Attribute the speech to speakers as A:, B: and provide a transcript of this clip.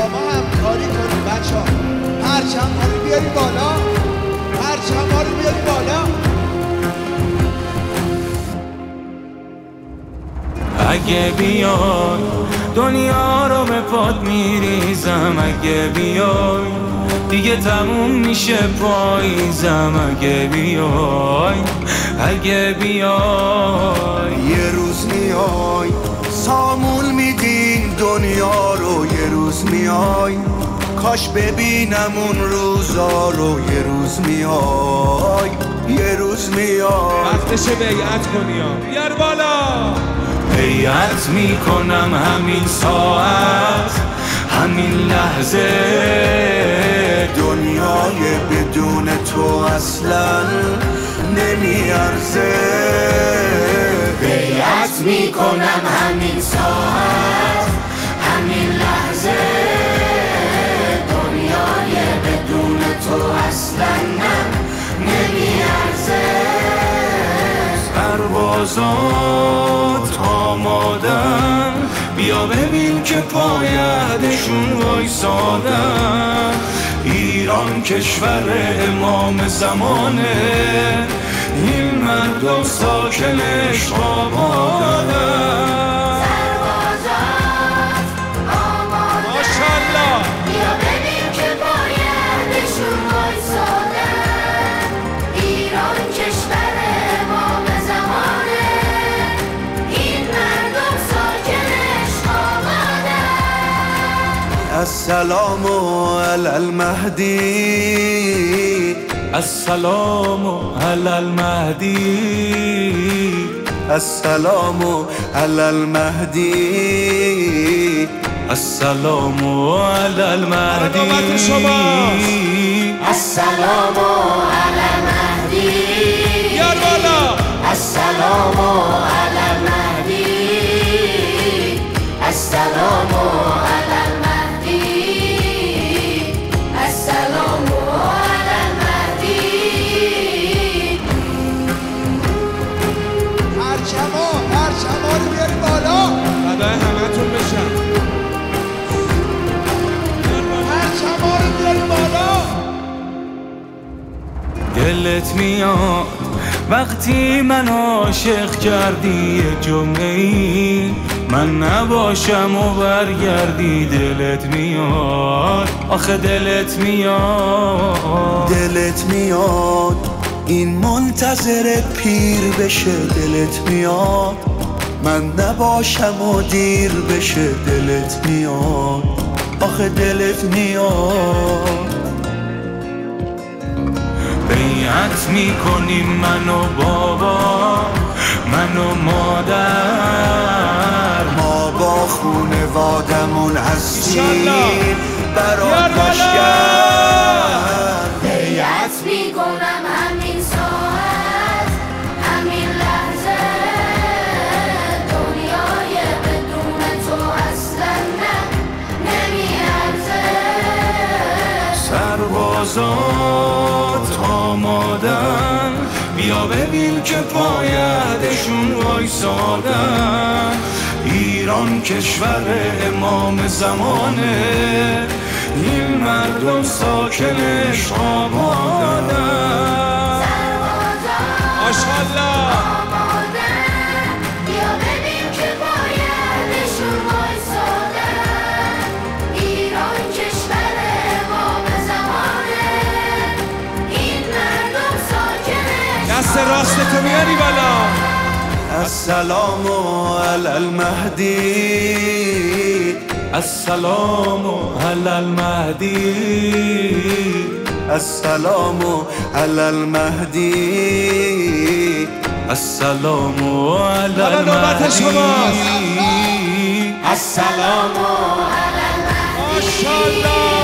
A: با ما همکاری کنیم بچه‌ها. پرچم ها رو بیاری بالا، پرچم ها رو بیاری بالا.
B: اگه بیای دنیا رو به پات میریزم، اگه بیای دیگه تموم میشه پاییزم، اگه بیای، اگه بیای.
C: یه روز میای سامون میدین دنیا رو، یه روز میای کاش ببینم اون روزا رو، یه روز میای، یه روز میای.
A: وقتشه بیعت کنی ها، بیار بالا.
B: بیعت میکنم همین ساعت، همین لحظه،
C: دنیای بدون تو اصلا نمیارزه.
D: بیعت میکنم همین ساعت، همین لحظه، دنیای بدون تو اصلا نمیارزه.
B: سربازات آمادن، بیا ببین که پایدشون وایسادن. ایران کشور امام زمانه، این مردم ساکنش آبادن.
D: سربازات آمادن،
A: ماشالله.
D: بیا ببین که پایدشون وایسادن. ایران کشور امام زمانه، این مردم ساکنش آبادن.
C: السلام علی المهدی،
B: السلام علی المهدی،
C: السلام علی المهدی،
B: السلام علی المهدی.
A: نوبت شماست.
D: السلام علی المهدی،
A: بیار بالا.
D: السلام علی المهدی، السلام علی المهدی، السلام علی المهدی.
A: پرچم ها رو بیاری بالا. فدای همتون بشم. پرچم ها رو بیاری بالا.
B: دلت میاد وقتی من عاشق کردی، یه جمعه‌ای من نباشم و برگردی. دلت میاد، آخه دلت میاد،
C: دلت میاد این منتظر پیر بشه. دلت میاد من نباشم و دیر بشه. دلت میاد، آخه دلت میاد.
B: بیعت میکنیم من و بابا، من و مادر،
C: ما با خونوادمون هستیم
A: انشالله.
C: برات لشگر.
D: بیعت میکنم همین ساعت، همین لحظه، دنیای بدون تو اصلا نمیارزه.
B: سربازات آمادن، بیا ببین که پایدشون وایسادن. ایران کشور امام زمانه، این مردم ساکنش آبادن.
A: ماشالله.
D: آمادن، بیا ببین که پایدشون وایسادن. ایران کشور امام زمانه، این مردم ساکنش.
A: دست راستتو میاری بالا.
C: السلام علی المهدی،
B: السلام علی المهدی،
C: السلام علی المهدی،
B: السلام علی
A: حالا نوبت شماست.
B: المهدی.
D: السلام علی المهدی،
A: ماشالله.